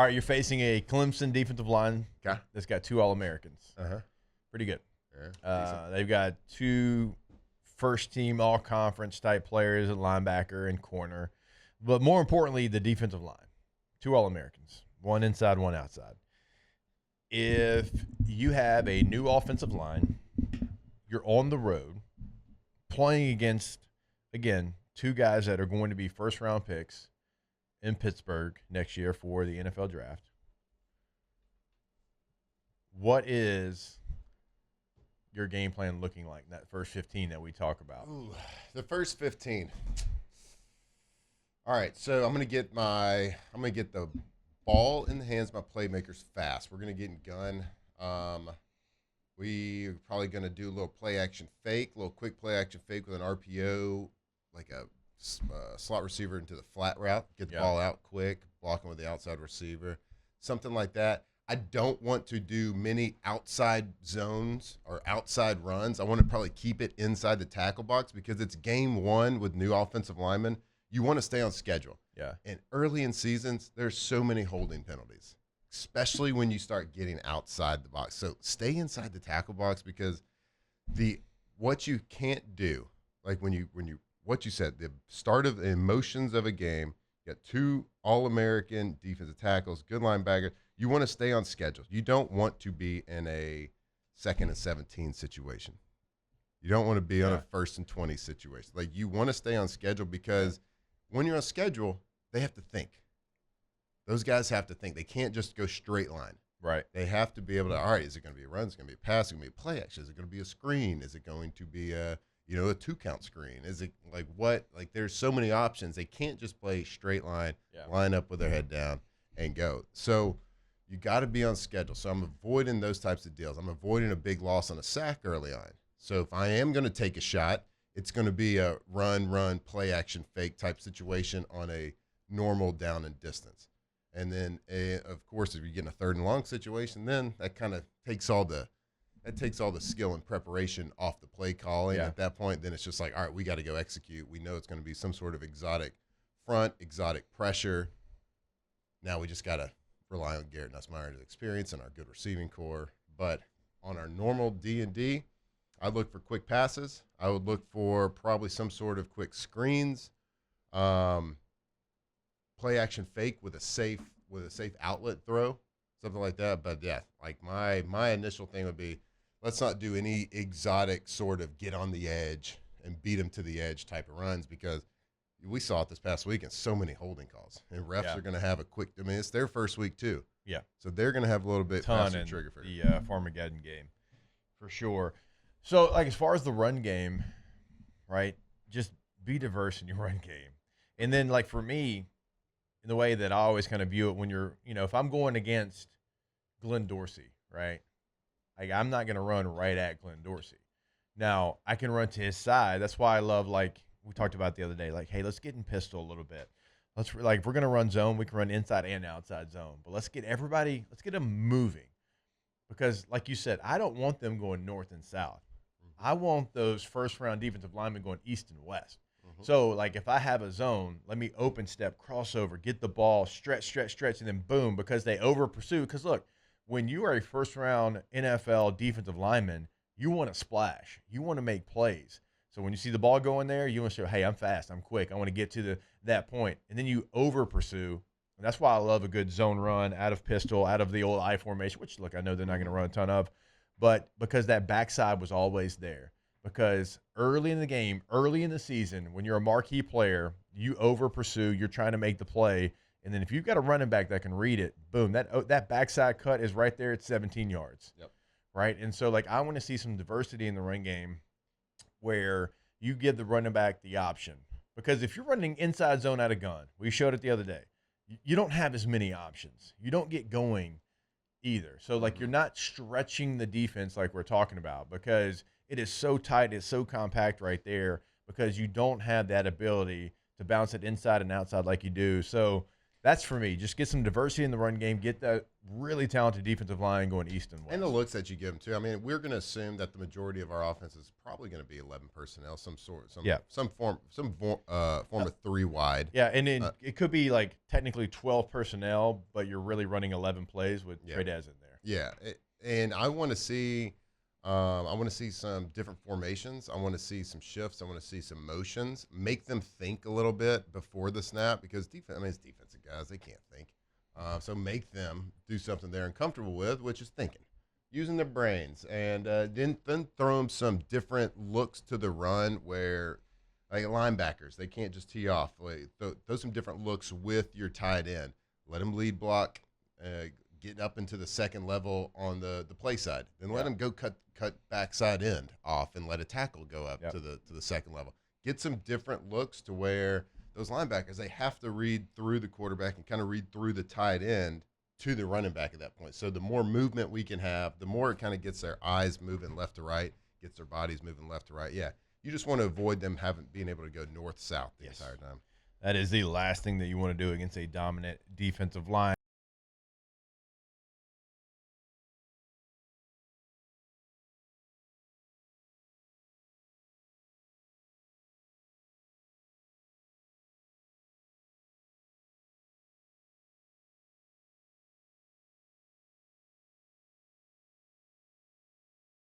All right, you're facing a Clemson defensive line that's got 2 All-Americans. Pretty good. Yeah, they've got 2 first-team all-conference type players at linebacker and corner. But more importantly, the defensive line. 2 All-Americans, 1 inside, 1 outside. If you have a new offensive line, you're on the road playing against, again, 2 guys that are going to be first-round picks in Pittsburgh next year for the NFL draft. What is your game plan looking like in that first 15 that we talk about? Ooh, the first 15. All right, so I'm gonna get the ball in the hands of my playmakers fast. We're gonna get in gun. We're probably gonna do a little play action fake, a little quick play action fake with an RPO, like a slot receiver into the flat route. Get the ball out quick, blocking with the outside receiver, something like that. I don't want to do many outside zones or outside runs. I want to probably keep it inside the tackle box because it's game 1 with new offensive linemen. You want to stay on schedule. Yeah. And early in seasons, there's so many holding penalties, especially when you start getting outside the box. So stay inside the tackle box because what you can't do, like what you said, the start of the emotions of a game, you got 2 All-American defensive tackles, good linebacker. You want to stay on schedule. You don't want to be in a 2nd and 17 situation. You don't want to be on a 1st and 20 situation. Like, you want to stay on schedule because when you're on schedule, they have to think. Those guys have to think. They can't just go straight line. Right. They have to be able to, all right, is it going to be a run? Is it going to be a pass? Is it going to be a play action? Is it going to be a screen? Is it going to be a 2-count screen? Is it like what? Like, there's so many options. They can't just play straight line, line up with their head down, and go. So you got to be on schedule. So I'm avoiding those types of deals. I'm avoiding a big loss on a sack early on. So if I am going to take a shot, it's going to be a run, play action, fake type situation on a normal down and distance. And then, of course, if you're getting a 3rd and long situation, then that kind of takes all the skill and preparation off the play calling. At that point, then it's just like, all right, we got to go execute. We know it's going to be some sort of exotic front, exotic pressure. Now we just got to rely on Garrett Nussmeier's experience and our good receiving core. But on our normal D&D, I look for quick passes. I would look for probably some sort of quick screens, play action fake with a safe outlet throw, something like that. But yeah, like my initial thing would be, let's not do any exotic sort of get on the edge and beat them to the edge type of runs because we saw it this past weekend. So many holding calls, and refs are going to have a quick. I mean, it's their first week too. Yeah. So they're going to have a little bit faster trigger for the Farmageddon game, for sure. So, like, as far as the run game, right, just be diverse in your run game. And then, like, for me, in the way that I always kind of view it when you're, if I'm going against Glenn Dorsey, right, like, I'm not going to run right at Glenn Dorsey. Now, I can run to his side. That's why I love, like, we talked about the other day, like, hey, let's get in pistol a little bit. If we're going to run zone, we can run inside and outside zone. But let's get them moving. Because, like you said, I don't want them going north and south. I want those first-round defensive linemen going east and west. Mm-hmm. So, like, if I have a zone, let me open step, crossover, get the ball, stretch, and then boom, because they over-pursue. Because, look, when you are a first-round NFL defensive lineman, you want to splash. You want to make plays. So when you see the ball going there, you want to show, hey, I'm fast, I'm quick, I want to get to that point. And then you over-pursue. And that's why I love a good zone run out of pistol, out of the old I formation, which, look, I know they're not going to run a ton of. But because that backside was always there. Because early in the game, early in the season, when you're a marquee player, you over-pursue, you're trying to make the play. And then if you've got a running back that can read it, boom, that backside cut is right there at 17 yards. Yep. Right? And so, like, I want to see some diversity in the run game where you give the running back the option. Because if you're running inside zone out of gun, we showed it the other day, you don't have as many options. You don't get going either. So, like, you're not stretching the defense like we're talking about because it is so tight, it's so compact right there because you don't have that ability to bounce it inside and outside like you do. So That's for me. Just get some diversity in the run game. Get that really talented defensive line going east and west. And the looks that you give them too. I mean, we're going to assume that the majority of our offense is probably going to be 11 personnel, some form of 3 wide. Yeah, and then it could be like technically 12 personnel, but you're really running 11 plays with Trey Daz in there. Yeah, and I want to see. Some different formations. I want to see some shifts. I want to see some motions. Make them think a little bit before the snap because defense. I mean, it's defensive guys; they can't think. So make them do something they're uncomfortable with, which is thinking, using their brains, and then throw them some different looks to the run where, like linebackers, they can't just tee off. Like, throw some different looks with your tight end. Let them lead block. Getting up into the second level on the play side, then let them go cut backside end off and let a tackle go up to the second level. Get some different looks to where those linebackers, they have to read through the quarterback and kind of read through the tight end to the running back at that point. So the more movement we can have, the more it kind of gets their eyes moving left to right, gets their bodies moving left to right. Yeah, you just want to avoid them being able to go north south the entire time. That is the last thing that you want to do against a dominant defensive line.